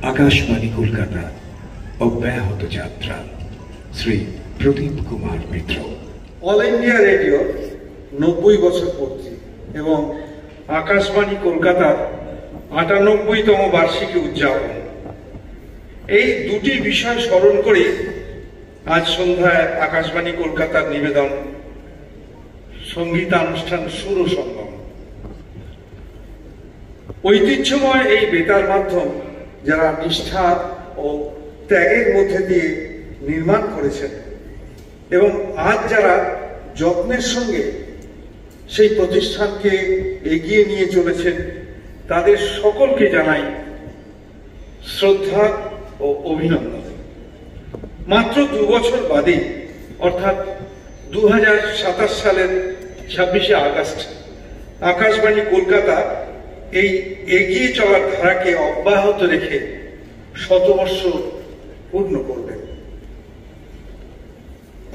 আকাশবাণী কলকাতা অব্যাহত যাত্রা শ্রী প্রদীপ কুমার মিত্র। All India radio 90 বছর পূর্তি এবং আকাশবাণী কলকাতার ৯৮তম বার্ষিকী উদযাপন, এই দুটি বিষয় স্মরণ করে আজ সন্ধ্যায় আকাশবাণী কলকাতার নিবেদন সঙ্গীতানুষ্ঠান সুর সঙ্গম। ঐতিহ্যময় এই বেতার মাধ্যম যারা নিষ্ঠা ও ত্যাগের মধ্যে দিয়ে নির্মাণ করেছেন এবং আজ যারা যত্নের সঙ্গে সেই প্রতিষ্ঠানকে এগিয়ে নিয়ে চলেছেন, তাদের সকলকে জানাই শ্রদ্ধা ও অভিনন্দন। মাত্র 2 বছর বাদে অর্থাৎ 2027 সালের 26শে আগস্ট আকাশবাণী কলকাতা এই এগিয়ে চলার ধারাকে অব্যাহত রেখে 100 বর্ষ পূর্ণ করবে।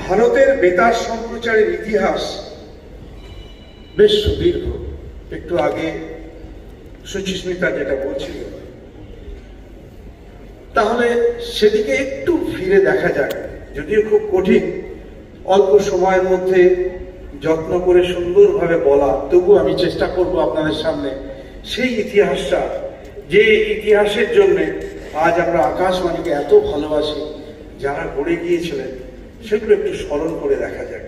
ভারতের বেতার সম্প্রচারের ইতিহাস বেশ সুদীর্ঘ। একটু আগে সুচিস্মিতা যেটা বলছিল, তাহলে সেদিকে একটু ফিরে দেখা যাক। যদিও খুব কঠিন অল্প সময়ের মধ্যে যত্ন করে সুন্দরভাবে বলা, তবু আমি চেষ্টা করব আপনাদের সামনে সেই ইতিহাসটা, যে ইতিহাসের জন্য আজ আমরা আকাশবাণীকে এত ভালোবাসি, যারা গড়ে গিয়েছিলেন সেগুলো একটু স্মরণ করে দেখা যাক।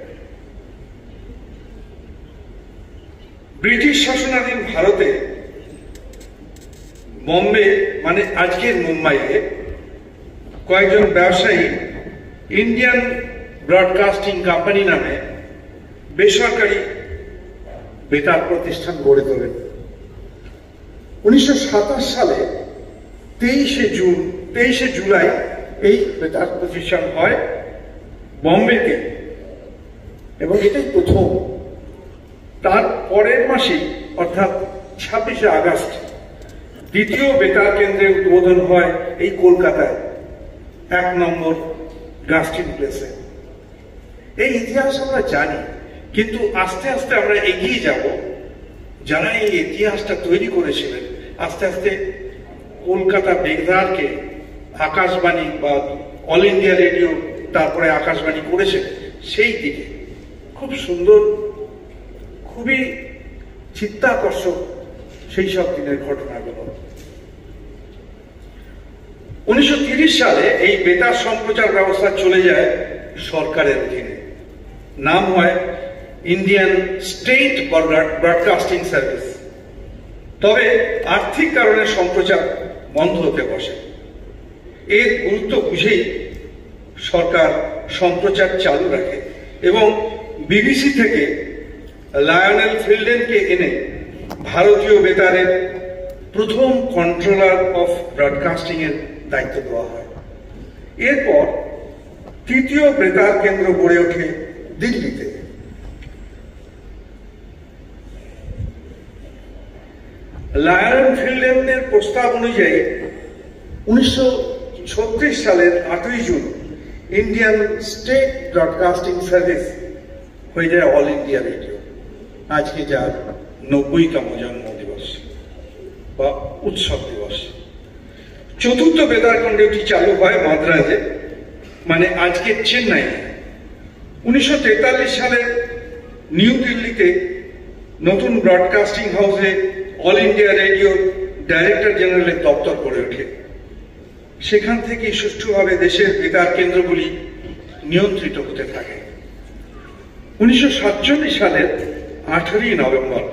ব্রিটিশ শাসনাধীন ভারতে বোম্বে মানে আজকের মুম্বাইয়ে কয়েকজন ব্যবসায়ী ইন্ডিয়ান ব্রডকাস্টিং কোম্পানি নামে বেসরকারি বেতার প্রতিষ্ঠান গড়ে তোলেন। 1927 সালে 23শে জুলাই এই বেতার প্রতিষ্ঠান হয় বোম্বেতে, এবং এটাই প্রথম। তার পরের মাসেই অর্থাৎ 26শে আগস্ট দ্বিতীয় বেতার কেন্দ্রের উদ্বোধন হয় এই কলকাতায় 1 নম্বর গাস্টিন প্লেসে। এই ইতিহাস আমরা জানি, কিন্তু আস্তে আস্তে আমরা এগিয়ে যাব। যারা এই ইতিহাসটা তৈরি করেছিলেন, আস্তে আস্তে কলকাতা বেতারকে আকাশবাণী বা অল ইন্ডিয়া রেডিও তারপরে আকাশবাণী করেছে সেই দিকে। খুব সুন্দর, খুবই চিত্তাকর্ষক সেই সব দিনের ঘটনাগুলো। 1930 সালে এই বেতার সম্প্রচার ব্যবস্থা চলে যায় সরকারের অধীনে। নাম হয় ইন্ডিয়ান স্টেট ব্রডকাস্টিং সার্ভিস। তবে আর্থিক কারণে সম্প্রচার বন্ধ হতে বসে। এর গুরুত্ব বুঝেই সরকার সম্প্রচার চালু রাখে এবং বিবিসি থেকে লায়নেল ফিল্ডেনকে এনে ভারতীয় বেতারের প্রথম কন্ট্রোলার অফ ব্রডকাস্টিং এর দায়িত্ব দেওয়া হয়। এরপর তৃতীয় বেতার কেন্দ্র গড়ে ওঠে দিল্লিতে। লায়নেল ফিল্ডেনের প্রস্তাব অনুযায়ী 1936 সালের 8ই জুন ইন্ডিয়ান স্টেট ব্রডকাস্টিং সার্ভিস হয়ে যায় অল ইন্ডিয়া রেডিও, আজকে যার 90তম জন্মদিবস বা উৎসব দিবস। চতুর্থ বেতার কেন্দ্রটি চালু হয় মাদ্রাজে, মানে আজকের চেন্নাই। 1943 সালে নিউ দিল্লিতে নতুন ব্রডকাস্টিং হাউসে অল ইন্ডিয়া রেডিও ডাইরেক্টর জেনারেলের দপ্তর গড়ে ওঠে। সেখান থেকে সুষ্ঠুভাবে দেশের বেতার কেন্দ্রগুলি নিয়ন্ত্রিত হতে থাকে। 1947 সালের 18ই নভেম্বর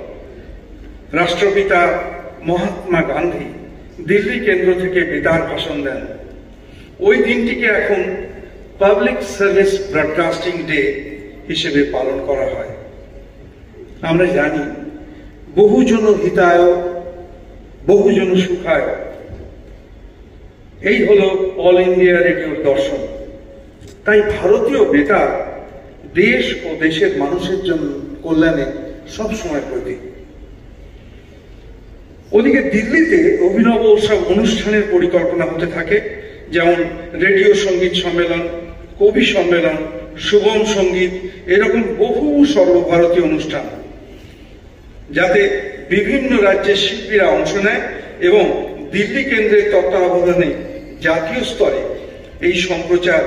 রাষ্ট্রপিতা মহাত্মা গান্ধী দিল্লি কেন্দ্র থেকে বেতার ভাষণ দেন। ওই দিনটিকে এখন পাবলিক সার্ভিস ব্রডকাস্টিং ডে হিসেবে পালন করা হয়। আমরা জানি বহুজন হিতায় বহুজন সুখায়, এই হলো অল ইন্ডিয়া রেডিওর দর্শন। তাই ভারতীয় বেতার দেশ ও দেশের মানুষের জন্য কল্যাণে সবসময় প্রতীক। ওদিকে দিল্লিতে অভিনব সব অনুষ্ঠানের পরিকল্পনা হতে থাকে, যেমন রেডিও সঙ্গীত সম্মেলন, কবি সম্মেলন, শুভম সঙ্গীত, এরকম বহু সর্বভারতীয় অনুষ্ঠান, যাতে বিভিন্ন রাজ্যের শিল্পীরা অংশ নেয় এবং দিল্লি কেন্দ্রের তত্ত্বাবধানে জাতীয় স্তরে এই সম্প্রচার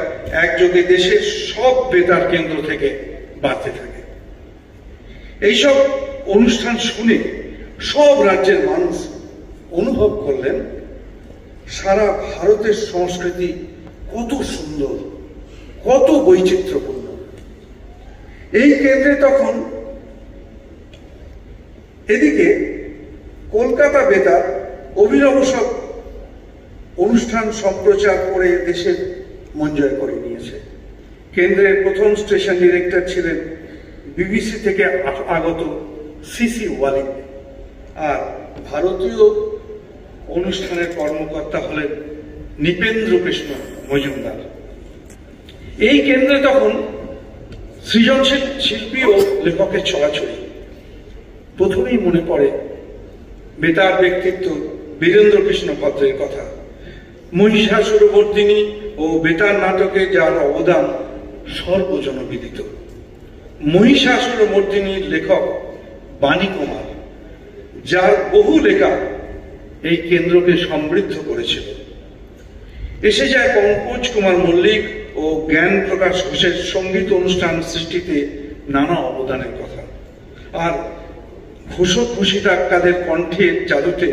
একযোগে দেশের সব বেতার কেন্দ্র থেকে বাড়তে থাকে। এইসব অনুষ্ঠান শুনে সব রাজ্যের মানুষ অনুভব করলেন সারা ভারতের সংস্কৃতি কত সুন্দর, কত বৈচিত্র্যপূর্ণ। এই কেন্দ্রে তখন এদিকে কলকাতা বেতার অভিনব সব অনুষ্ঠান সম্প্রচার করে দেশের মন জয় করে নিয়েছে। কেন্দ্রের প্রথম স্টেশন ডিরেক্টর ছিলেন বিবিসি থেকে আগত সিসি ওয়ালিদ, আর ভারতীয় অনুষ্ঠানের কর্মকর্তা হলেন নৃপেন্দ্র কৃষ্ণ মজুমদার। এই কেন্দ্রে তখন সৃজনশীল শিল্পী ও লেখকের ছড়াছড়ি। প্রথমেই মনে পড়ে বেতার ব্যক্তিত্ব বীরেন্দ্র কৃষ্ণ ভদ্রের কথা। মহিষাসুরমর্দিনী ও বেতার নাটকে যার অবদান সর্বজনবিদিত। মহিষাসুরমর্দিনীর লেখক বাণী কুমার, যার বহু লেখা এই কেন্দ্রকে সমৃদ্ধ করেছিল। এসে যায় পঙ্কজ কুমার মল্লিক ও জ্ঞান প্রকাশ ঘোষের সঙ্গীত অনুষ্ঠান সৃষ্টিতে নানা অবদানের কথা। আর ঘোষক ঘোষিতাকাদের কণ্ঠের জাদুতে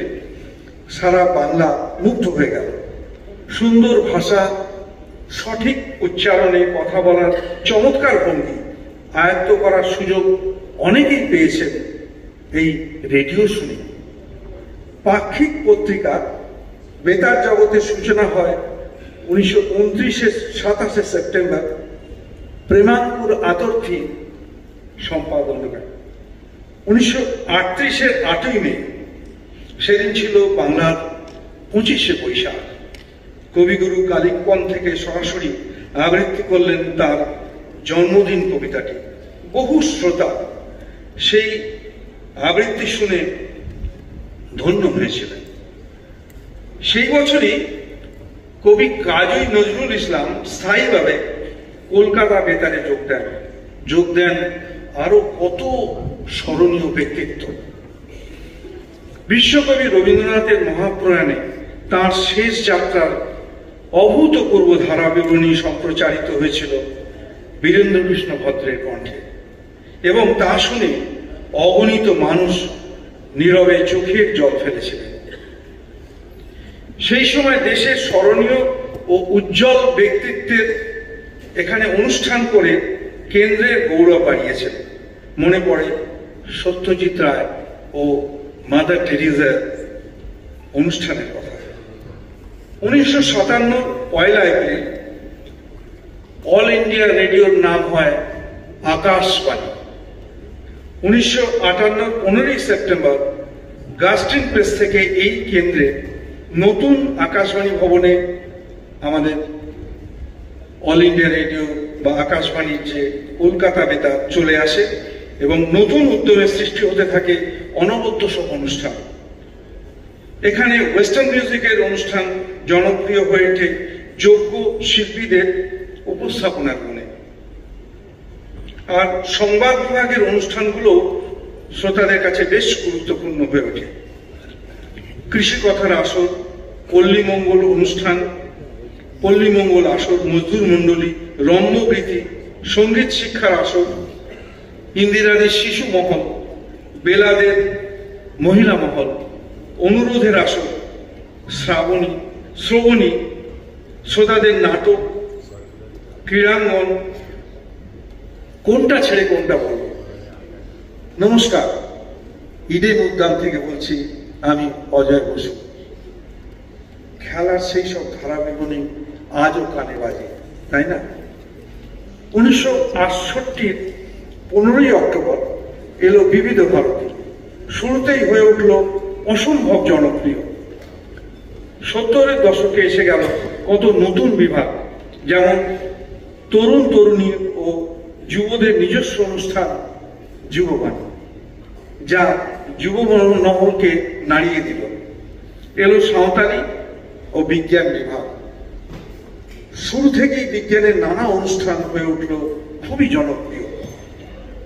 সারা বাংলা মুগ্ধ হয়ে গেল। সুন্দর ভাষা, সঠিক উচ্চারণে কথা বলার চমৎকার ভঙ্গি আয়ত্ত করার সুযোগ অনেকেই পেয়েছেন এই রেডিও শুনে। পাক্ষিক পত্রিকা বেতার জগতের সূচনা হয় 1929-এর 27 সেপ্টেম্বর প্রেমাঙ্কুর আতর্থী সম্পাদনায়। 1938-এর 8ই মে, সেদিন ছিল বাংলার 25শে বৈশাখ। কবিগুরু কালিম্পং থেকে সরাসরি আবৃত্তি করলেন তার জন্মদিন কবিতাটি। বহু শ্রোতা সেই আবৃত্তি শুনে ধন্য হয়েছিলেন। সেই বছরই কবি কাজী নজরুল ইসলাম স্থায়ীভাবে কলকাতা বেতারে যোগ দেন আরো কত স্মরণীয় ব্যক্তিত্ব। বিশ্বকবি রবীন্দ্রনাথের মহাপ্রয়াণে তাঁর শেষ যাত্রার অভূতপূর্ব ধারাবিবরণী সম্প্রচারিত হয়েছিল বীরেন্দ্র কৃষ্ণ ভদ্রের কণ্ঠে, এবং তা শুনে অগণিত মানুষ নীরবে চোখের জল ফেলেছিলেন। সেই সময় দেশের স্মরণীয় ও উজ্জ্বল ব্যক্তিত্বের এখানে অনুষ্ঠান করে কেন্দ্রের গৌরব বাড়িয়েছেন। মনে পড়ে সত্যজিৎ রায় ও মাদার টেরিজার অনুষ্ঠানের কথা। 1957 পয়লা এপ্রিল অল ইন্ডিয়া রেডিওর নাম হয় আকাশবাণী। 1958 15ই সেপ্টেম্বর গাস্টিন প্রেস থেকে এই কেন্দ্রে নতুন আকাশবাণী ভবনে আমাদের অল ইন্ডিয়া রেডিও বা আকাশবাণীর যে কলকাতা বেতার চলে আসে, এবং নতুন উদ্যমের সৃষ্টি হতে থাকে অনবদ্য সব অনুষ্ঠান। এখানে ওয়েস্টার্ন মিউজিকের অনুষ্ঠান জনপ্রিয় হয়ে ওঠে যোগ্য শিল্পীদের উপস্থাপনার গুণে। আর সংবাদ বিভাগের অনুষ্ঠানগুলো শ্রোতাদের কাছে বেশ গুরুত্বপূর্ণ হয়ে ওঠে। কৃষি কথার আসর, পল্লী মঙ্গল অনুষ্ঠান, পল্লী মঙ্গল আসর, মজদুর মণ্ডলী, রম্যবৃত্তি, সঙ্গীত শিক্ষার আসর, ইন্দিরাদের শিশু মহল, বেলাদের মহিলা মহল, অনুরোধের আসর, শ্রবণী, শ্রোতাদের নাটক, ক্রীড়াঙ্গন, কোনটা ছেড়ে কোনটা বলবো। নমস্কার, ইডেন উদ্যান থেকে বলছি আমি অজয় বসু। খেলার সেই সব ধারাবিবরণী আজও কানে বাজে, তাই না? 1968-র 15ই অক্টোবর এলো বিবিধ ভারতী। শুরুতেই হয়ে উঠল অসম্ভব জনপ্রিয়। 70-এর দশকে এসে গেল কত নতুন বিভাগ, যেমন তরুণ তরুণী ও যুবদের নিজস্ব অনুষ্ঠান যুববাণী, যা যুব নহরকে নাড়িয়ে দিল। এলো সাঁওতালি ও বিজ্ঞান বিভাগ। শুরু থেকেই বিজ্ঞানের নানা অনুষ্ঠান হয়ে উঠল খুবই জনপ্রিয়।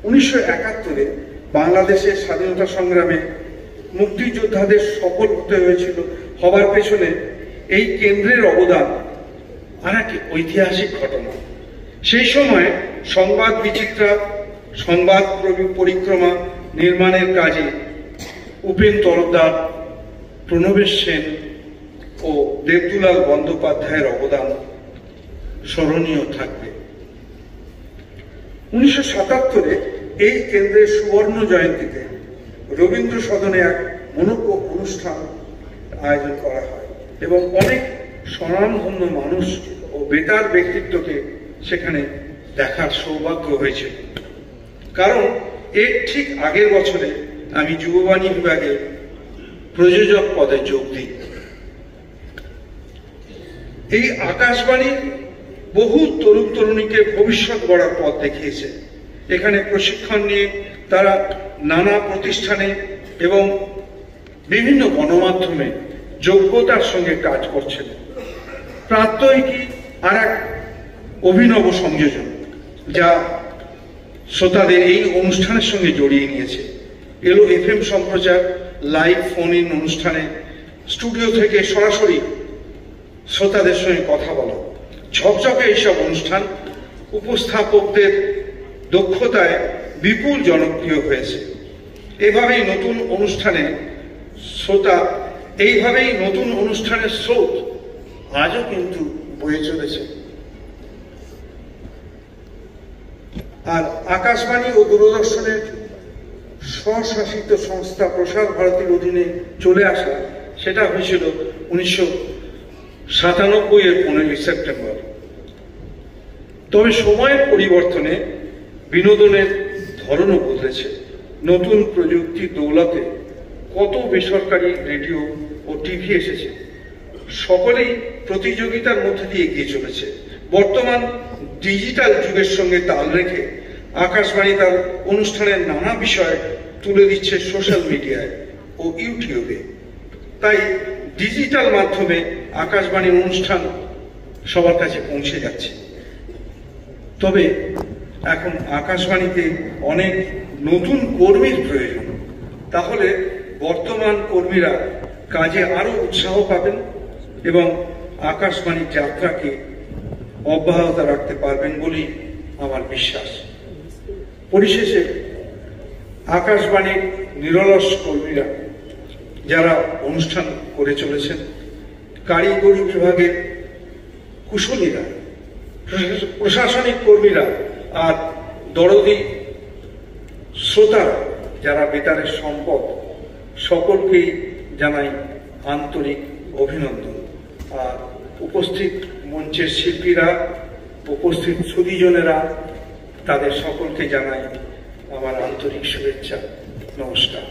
1971-এ বাংলাদেশের স্বাধীনতা সংগ্রামে মুক্তিযোদ্ধাদের সফল হতে হবার পেছনে এই কেন্দ্রের অবদান আর এক ঐতিহাসিক ঘটনা। সেই সময় সংবাদ বিচিত্রা, সংবাদ পরিক্রমা নির্মাণের কাজে উপেন তরফদার, প্রণবেশ সেন ও দেবদুলাল বন্দ্যোপাধ্যায়ের অবদান স্মরণীয় থাকবে। 1977-এ এই কেন্দ্রের সুবর্ণ জয়ন্তীতে রবীন্দ্র সদনে এক মনোজ্ঞ অনুষ্ঠান আয়োজন করা হয় এবং অনেক স্বনামধন্য মানুষ ও বেতার ব্যক্তিত্বকে সেখানে দেখার সৌভাগ্য হয়েছিল। কারণ এর ঠিক আগের বছরে আমি যুববাণী বিভাগে প্রযোজক পদে যোগ দিই। এই আকাশবাণীর বহু তরুণ তরুণীকে ভবিষ্যৎ গড়ার পথ দেখিয়েছে। এখানে প্রশিক্ষণ নিয়ে তারা নানা প্রতিষ্ঠানে এবং বিভিন্ন গণমাধ্যমে যোগ্যতার সঙ্গে কাজ করছেন। প্রাত্যহিকী আর এক অভিনব সংযোজন, যা শ্রোতাদের এই অনুষ্ঠানের সঙ্গে জড়িয়ে নিয়েছে। এলো FM সম্প্রচার, লাইভ ফোন ইন অনুষ্ঠানে স্টুডিও থেকে সরাসরি শ্রোতাদের সঙ্গে কথা বলা। ঝকঝকে এইসব অনুষ্ঠান উপস্থাপকদের দক্ষতায় বিপুল জনপ্রিয় হয়েছে। এইভাবেই নতুন অনুষ্ঠানের স্রোত আজও কিন্তু বয়ে চলেছে। আর আকাশবাণী ও দূরদর্শনের স্বশাসিত সংস্থা প্রসার ভারতীর অধীনে চলে আসা, সেটা হয়েছিল 1997-এর 15 সেপ্টেম্বর। তবে সময়ের পরিবর্তনে বিনোদনের ধরনও বদলেছে। নতুন প্রযুক্তির দৌলতে কত বেসরকারি রেডিও ও টিভি এসেছে, সকলেই প্রতিযোগিতার মধ্যে দিয়ে এগিয়ে চলেছে। বর্তমান ডিজিটাল যুগের সঙ্গে তাল রেখে আকাশবাণী তার অনুষ্ঠানের নানা বিষয় তুলে দিচ্ছে সোশ্যাল মিডিয়ায় ও ইউটিউবে। তাই ডিজিটাল মাধ্যমে আকাশবাণীর অনুষ্ঠান সবার কাছে পৌঁছে যাচ্ছে। তবে এখন আকাশবাণীতে অনেক নতুন কর্মীর প্রয়োজন। তাহলে বর্তমান কর্মীরা কাজে আরো উৎসাহ পাবেন এবং আকাশবাণীর যাত্রাকে অব্যাহত রাখতে পারবেন বলেই আমার বিশ্বাস। পরিশেষে আকাশবাণীর নিরলস কর্মীরা যারা অনুষ্ঠান করে চলেছেন, কারিগরি বিভাগের কুশলীরা, প্রশাসনিক কর্মীরা আর দরদি শ্রোতারা যারা বেতারের সম্পদ, সকলকেই জানাই আন্তরিক অভিনন্দন। আর উপস্থিত মঞ্চের শিল্পীরা, উপস্থিত সুধীজনেরা, তাদের সকলকে জানাই আমার আন্তরিক শুভেচ্ছা। নমস্কার।